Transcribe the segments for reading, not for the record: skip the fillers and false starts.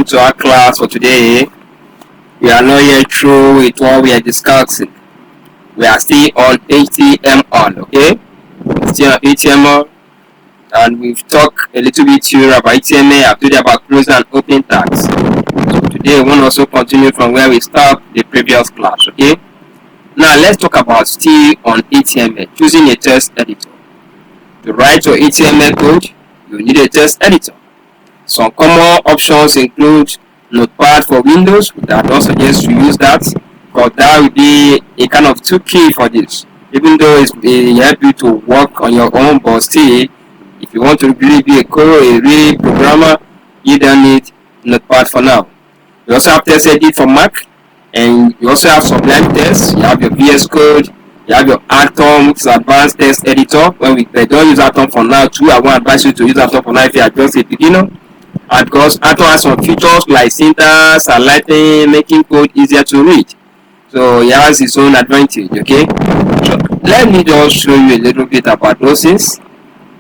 welcome to our class for today. We are not yet through with what we are discussing. We are still on HTML, okay? Still on HTML, and we've talked a little bit here about HTML. I've told you about closing and opening tags. So today we want to also continue from where we stopped the previous class, okay? Now let's talk about still on HTML, choosing a text editor. To write your HTML code, you need a text editor. Some common options include Notepad for Windows. I don't suggest you use that, because that will be a kind of too key for this. Even though it helps you to work on your own, but still, if you want to really be a real programmer, you don't need Notepad for now. You also have Text Edit for Mac, and you also have Sublime Text. You have your VS Code. You have your Atom, which is advanced text editor. When we don't use Atom for now too, I won't advise you to use Atom for now if you are just a beginner. And because Atom has some features like syntax, highlighting, making code easier to read. So it has its own advantage, okay? So let me just show you a little bit about those things.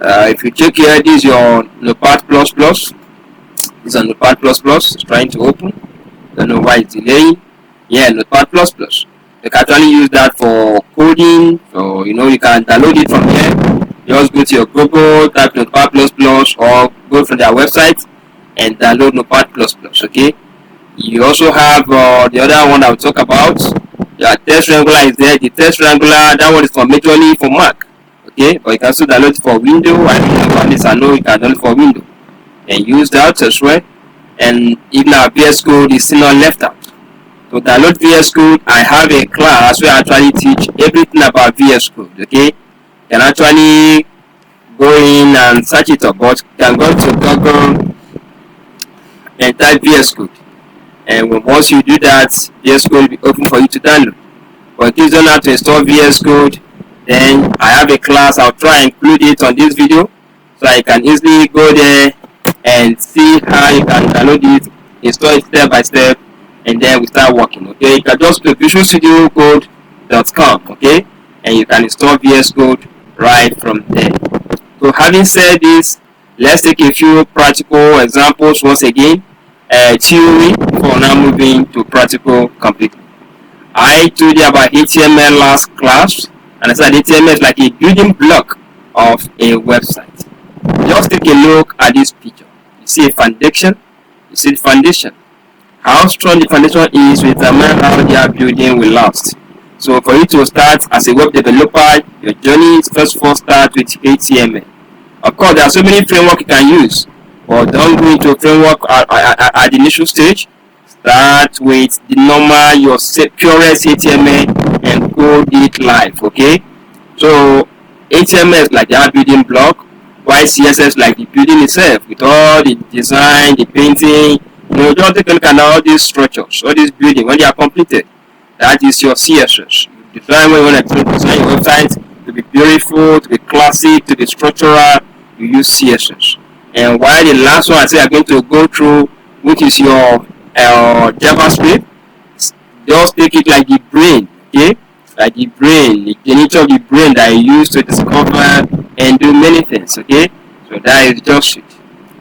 If you check here, this is your Notepad++. This is a Notepad++. It's trying to open. Don't know why it's delaying. Yeah, Notepad++. You can actually use that for coding. So you can download it from here. Just go to your Google, type Notepad++, or go from their website and download Notepad++, okay? You also have the other one I will talk about. The Text Wrangler is there. The Text Wrangler, that one is for majorly for Mac, okay? But you can also download it for Windows. I know you can download it for Windows and use that as well. And even our VS Code is still not left out. To download VS Code, I have a class where I actually teach everything about VS Code, okay? You can actually go in and search it up, but you can go to Google and type VS Code, and once you do that, VS Code will be open for you to download. But if you don't know how to install VS Code, then I have a class. I'll try and include it on this video so I can easily go there and see how you can download it, install it step by step, and then we start working, okay? You can just go to visualstudiocode.com, okay, and you can install VS Code right from there. So having said this, let's take a few practical examples once again. Theory for now moving to practical completely. I told you about HTML last class, and I said HTML is like a building block of a website. Just take a look at this picture. You see a foundation. You see the foundation. How strong the foundation is will determine how their building will last. So for you to start as a web developer, your journey first of all start with HTML. Of course, there are so many frameworks you can use, but don't go into a framework at the initial stage. Start with the normal, your purest HTML, and code it live, okay? So HTML is like the building block, while CSS is like the building itself with all the design, the painting. Don't take a look at all these structures, all this building. When they are completed, that is your CSS. You design when you want to design your website to be beautiful, to be classic, to be structural. You use CSS. And while the last one I say I'm going to go through, which is your JavaScript, just take it like the brain, okay? Like the brain, the nature of the brain that you use to discover and do many things, okay? So that is just it.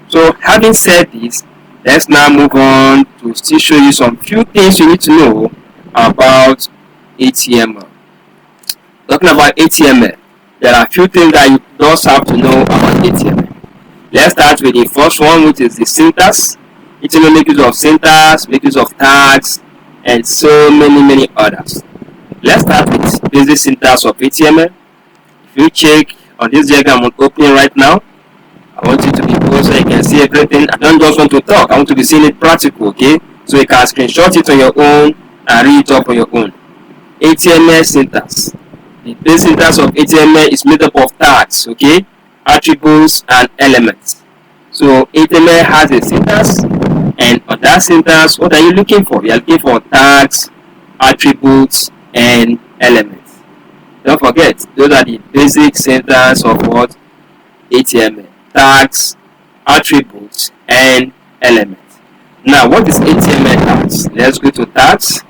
So having said this, let's now move on to still show you some few things you need to know about HTML. Talking about HTML, there are a few things that you just have to know about HTML. Let's start with the first one, which is the syntax. HTML makes use of syntax, makes use of tags, and so many others. Let's start with basic syntax of HTML. If you check on this diagram I'm opening right now, I want you to be close so you can see everything. I don't just want to talk, I want to be seeing it practical, okay? So you can screenshot it on your own and read it up on your own. HTML syntax. The basic syntax of HTML is made up of tags, okay? Attributes and elements. So HTML has a syntax, and on that syntax, what are you looking for? You are looking for tags, attributes, and elements. Don't forget, those are the basic syntax of what? HTML. Tags, attributes, and elements. Now, what is HTML tags? Let's go to tags.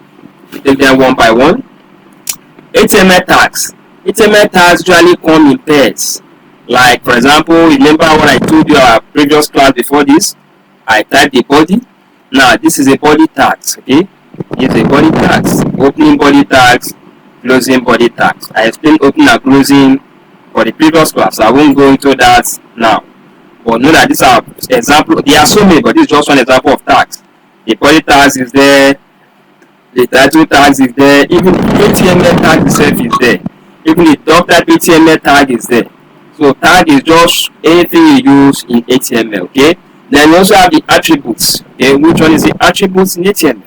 We take them one by one. HTML tags. HTML tags usually come in pairs. Like, for example, remember what I told you our previous class before this? I type the body, Now this is a body tags. Okay, this is a body tags. Opening body tags, closing body tags. I explained opening and closing for the previous class. I won't go into that now. But know that these are example. There are so many, but this is just one example of tags. The body tags is there. The title tags is there. Even the HTML tag itself is there. Even the doctor HTML tag is there. So tag is just anything you use in HTML. Okay. Then we also have the attributes. Okay, which one is the attributes in HTML?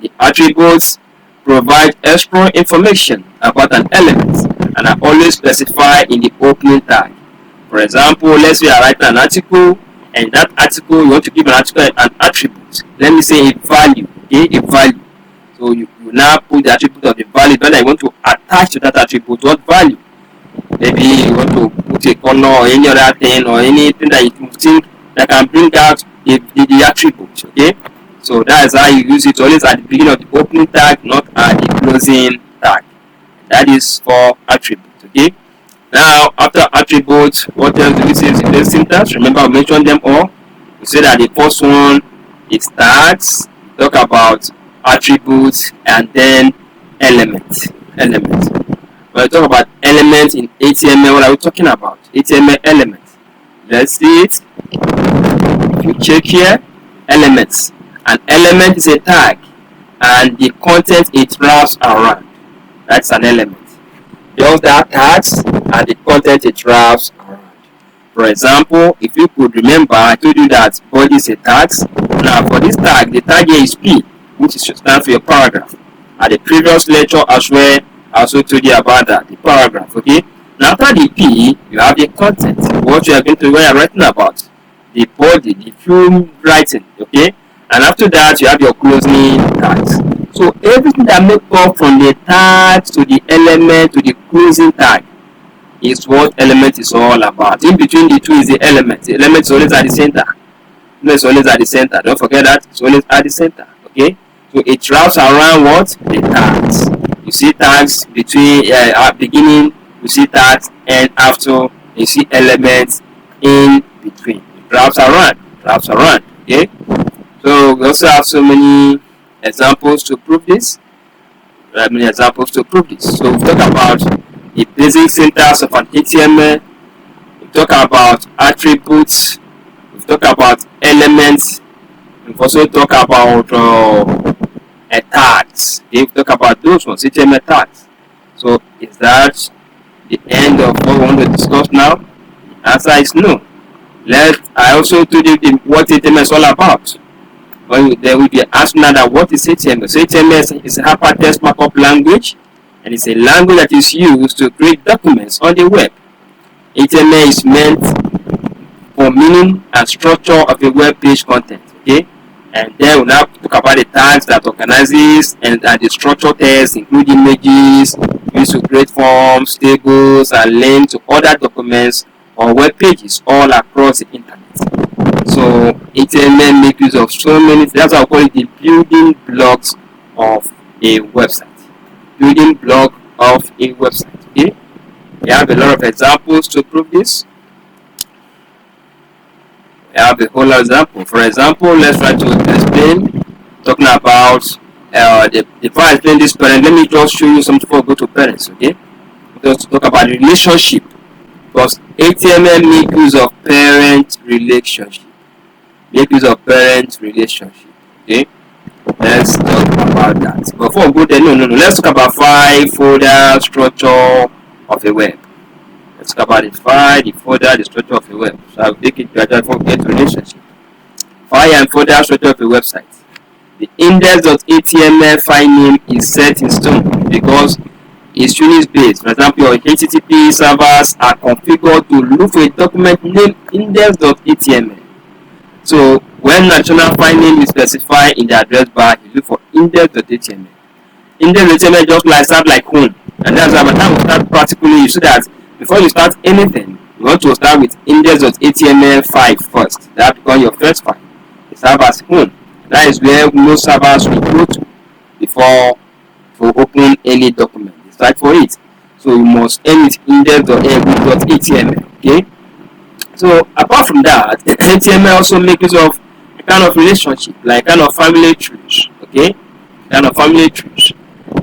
The attributes provide extra information about an element and are always specified in the opening tag. For example, let's say I write an article, and that article you want to give an article an attribute. Let me say a value. Okay, a value. So you now put the attribute of the value that I want to attach to that attribute. What value? Maybe you want to put a color or any other thing or anything that you think that can bring out the attribute. Okay, so that is how you use it. Always at the beginning of the opening tag, not at the closing tag. That is for attributes. Okay. Now after attributes, what else do we say is the syntax? Remember I mentioned them all. We say that the first one is tags. Talk about attributes and then elements. When we talk about elements in HTML, what are we talking about? HTML elements. Let's see it. If you check here, elements. An element is a tag and the content it wraps around. That's an element. Just that tags and the content it wraps around. For example, if you could remember, I told you that body is a tags. Now for this tag, the tag here is P, which is stand for your paragraph. At the previous lecture as well, I also told you about that, the paragraph. Okay. Now after the P, you have the content. What you are going to be writing about, the body, the full writing. Okay. And after that, you have your closing tags. So everything that makes up from the tag to the element to the closing tag is what element is all about. In between the two is the element. The element is always at the center. It's always at the center. Don't forget that. It's always at the center. Okay. So it wraps around what? The tags. You see tags between at beginning. You see tags and after. You see elements in between. It wraps around. Okay. So we also have so many examples to prove this. So we talk about the basic syntax of an HTML. We talk about attributes. We talk about elements. We also talk about tags. We talk about those ones, HTML tags. So is that the end of what we want to discuss now? The answer is no. I also told you what HTML is all about. There will be asked now that what is HTML? So HTML is a hypertext markup language, and it's a language that is used to create documents on the web. HTML is meant for meaning and structure of a web page content. Okay, and then we'll now talk about the tags that organizes and the structure text, including images used to create forms, tables, and links to other documents or web pages all across the internet. So HTML makes use of so many. That's why I call it the building blocks of a website. Okay. We have a lot of examples to prove this. We have a whole lot of examples. For example, let's try to explain. Talking about before I explain this parent, let me just show you something before I go to parents. Okay. Just talk about relationship, because HTML makes use of parent relationship. Okay, let's talk about that. Before we go there, no. Let's talk about file, folder, structure of a web. Let's talk about the file, the folder, the structure of a web. So I'll take it gradually before we get to relationship. File and folder structure of a website. The index.html file name is set in stone because it's unit based. For example, your HTTP servers are configured to look for a document named index.html. So when national file name is specified in the address bar, you look for index.html. Index.html just like start like home, and that's why by the time we start practically, you see that before you start anything, you want to start with index.html file first. That becomes your first file. It serves as home. That is where most servers will go to before to open any document. They start for it. So you must end with index.html. Okay. So apart from that, HTML also makes use of a kind of relationship, like kind of family trees, okay? Kind of family trees.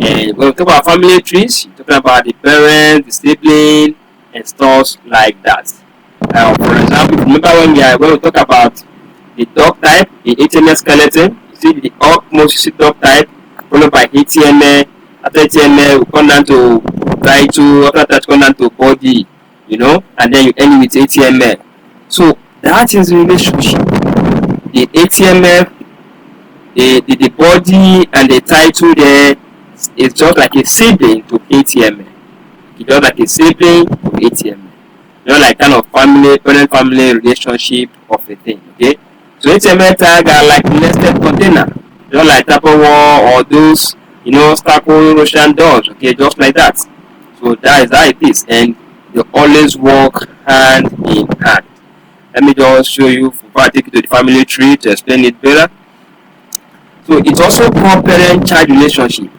And when we talk about family trees, you're talking about the parents, the sibling, and stuff like that. For example, remember when we talk about the dog type, the HTML skeleton, you see the upmost, you see dog type, followed by HTML. After HTML, we come down to title, after that, come down to body, and then you end with HTML. So that is the relationship. The HTML, the body, and the title there is just like a sibling to HTML. It's just like a sibling to HTML. Like kind of parent-family relationship of a thing. Okay. So HTML tag are like nested container, like Tupperware or those, Stackle Russian doors. Okay, just like that. So that is how it is, and they always work hand in hand. Let me just show you before I take you to the family tree to explain it better. So it's also called parent-child relationship,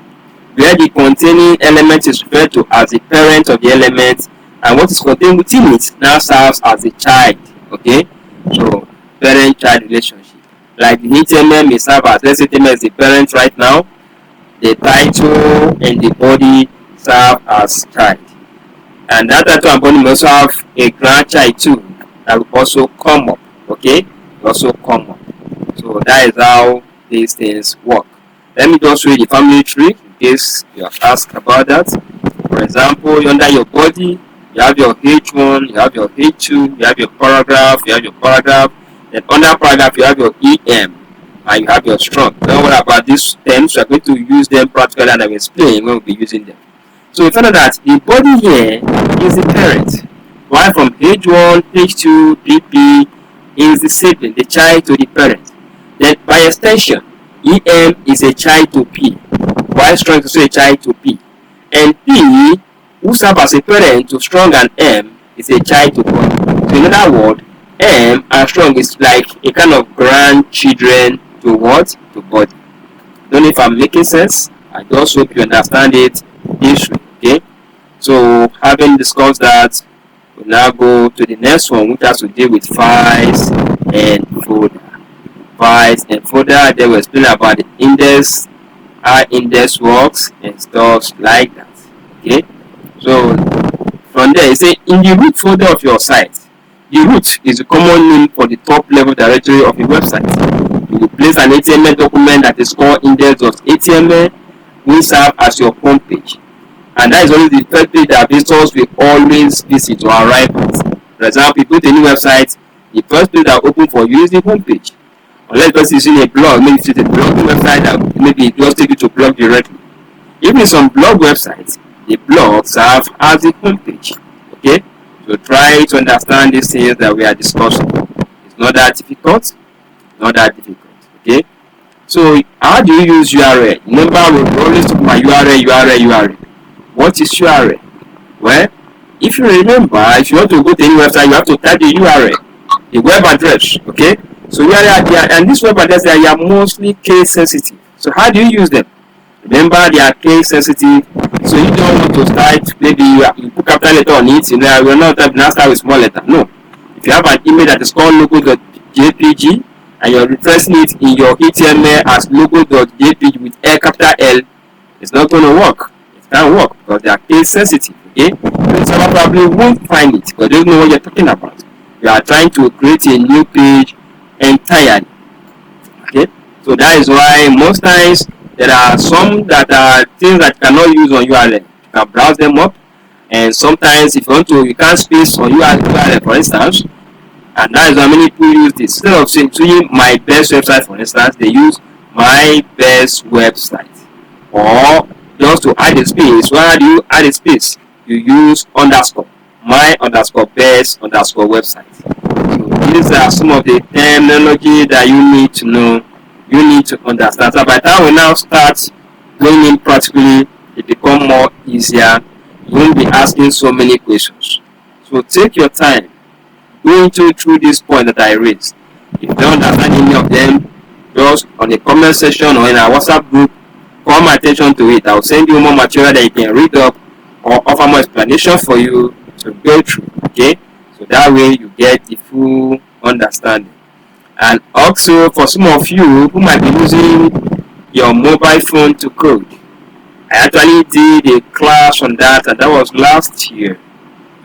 where the containing element is referred to as the parent of the element, and what is contained within it now serves as a child. Okay, so parent-child relationship. Like the HTML may serve as, let's say HTML is the parent right now, the title and the body serve as child, and that title and body may also have a grandchild too that will also come up. Okay, also come up. So that is how these things work. Let me just show you the family tree in case you are asked about that. For example, under your body, you have your H1, you have your H2, you have your paragraph, then under paragraph you have your EM, and you have your strong. Don't worry about these terms, we are going to use them practically and I will explain when we'll be using them. So we found out that the body here is the parent, while from H1, H2, PP is the sibling, the child to the parent. Then by extension, EM is a child to P, while strong is also a child to P. And P, who serve as a parent to strong and M, is a child to body. So in other words, M and strong is like a kind of grandchildren to what? To body. Don't know if I'm making sense. I just hope you understand it this way. Okay. So having discussed that, we'll now go to the next one, which has to deal with files and folder. Files and folder. Then we'll explain about the index, how index works, and stuff like that. Okay. So from there, you say in the root folder of your site, the root is a common name for the top level directory of a website. You will place an HTML document that is called index.html, will serve as your home page, and that is always the first page that visitors will always visit or arrive at. For example, if you go to any website, the first page that will open for you is the home page. Unless it's using a blog, maybe it's a blogging website that maybe it just take you to blog directly. Even some blog websites, the blog serve as the home page. Okay, so try to understand these things that we are discussing. It's not that difficult. Okay, so how do you use URL? Remember, we always talk about URL. What is URL? Well, if you remember, if you want to go to any website, you have to type the URL, the web address. Okay, so URL, and this web address, they are mostly case sensitive. So how do you use them? Remember, they are case sensitive, so you don't want to start, maybe you put capital letter on it, we're not start with small letter. No. If you have an image that is called logo.jpg and you're referencing it in your HTML as logo.jpg with capital L, it's not going to work. It can't work because they are case sensitive. Okay? The server probably won't find it because they don't know what you're talking about. You are trying to create a new page entirely. Okay? So that is why most times there are some that are things that you cannot use on URL. You can browse them up, and sometimes if you want to, you can't space on URL, for instance, and that is why many people use this. Instead of saying my best website, for instance, they use my best website. Or just to add a space, why do you add a space? You use underscore, my underscore best underscore website. So these are some of the terminology that you need to know. You need to understand. So by the time we now start going in practically, it becomes more easier. You won't be asking so many questions. So take your time going through this point that I raised. If you don't understand any of them, just on the comment section or in our WhatsApp group, call my attention to it. I'll send you more material that you can read up or offer more explanation for you to go through. Okay, so that way you get the full understanding. And also for some of you who might be using your mobile phone to code, I actually did a class on that, and that was last year.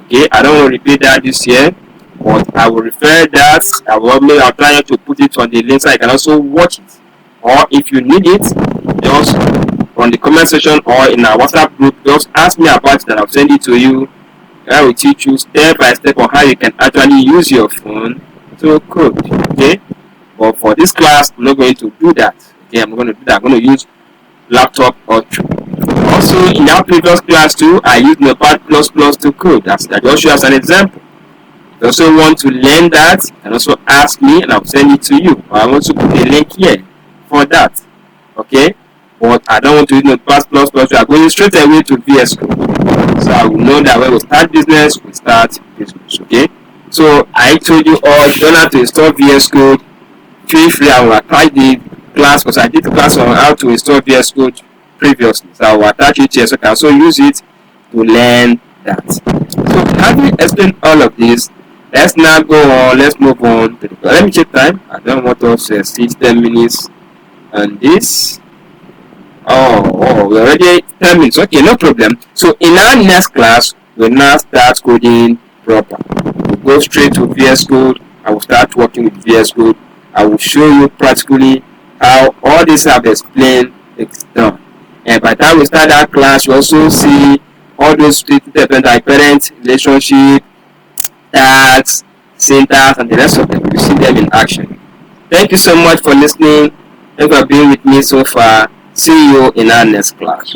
Okay, I don't want to repeat that this year, but I will refer that. I'll try to put it on the link so I can also watch it. Or if you need it, just on the comment section or in our WhatsApp group, just ask me about it and I'll send it to you. I will teach you step by step on how you can actually use your phone to code. Okay, but for this class, I'm not going to do that. Okay, I'm going to do that. I'm going to use laptop or also in our previous class too, I used Notepad++ to code. That's just show as an example. If you also want to learn that, you can also ask me and I'll send it to you. Or I want to put a link here for that. Okay, but I don't want to use Notepad++. We are going straight away to VS Code. So I will know that when we start business, we start business. Okay, so I told you all you don't have to install VS Code. Feel free, I will attach the class because I did the class on how to install VS Code previously. So I will attach it here so you can also use it to learn that. So having explained all of this, let's now go on. Let's move on to the class. Let me check time. I don't want to exceed 10 minutes on this. Oh, we're already 10 minutes. Okay, no problem. So in our next class, we'll now start coding proper. We'll go straight to VS Code. I will start working with VS Code. I will show you practically how all this I've explained is done. And by the time we start that class, you also see all those different like parent, relationship, tags, syntax, and the rest of them. You see them in action. Thank you so much for listening. Thank you for being with me so far. See you in our next class.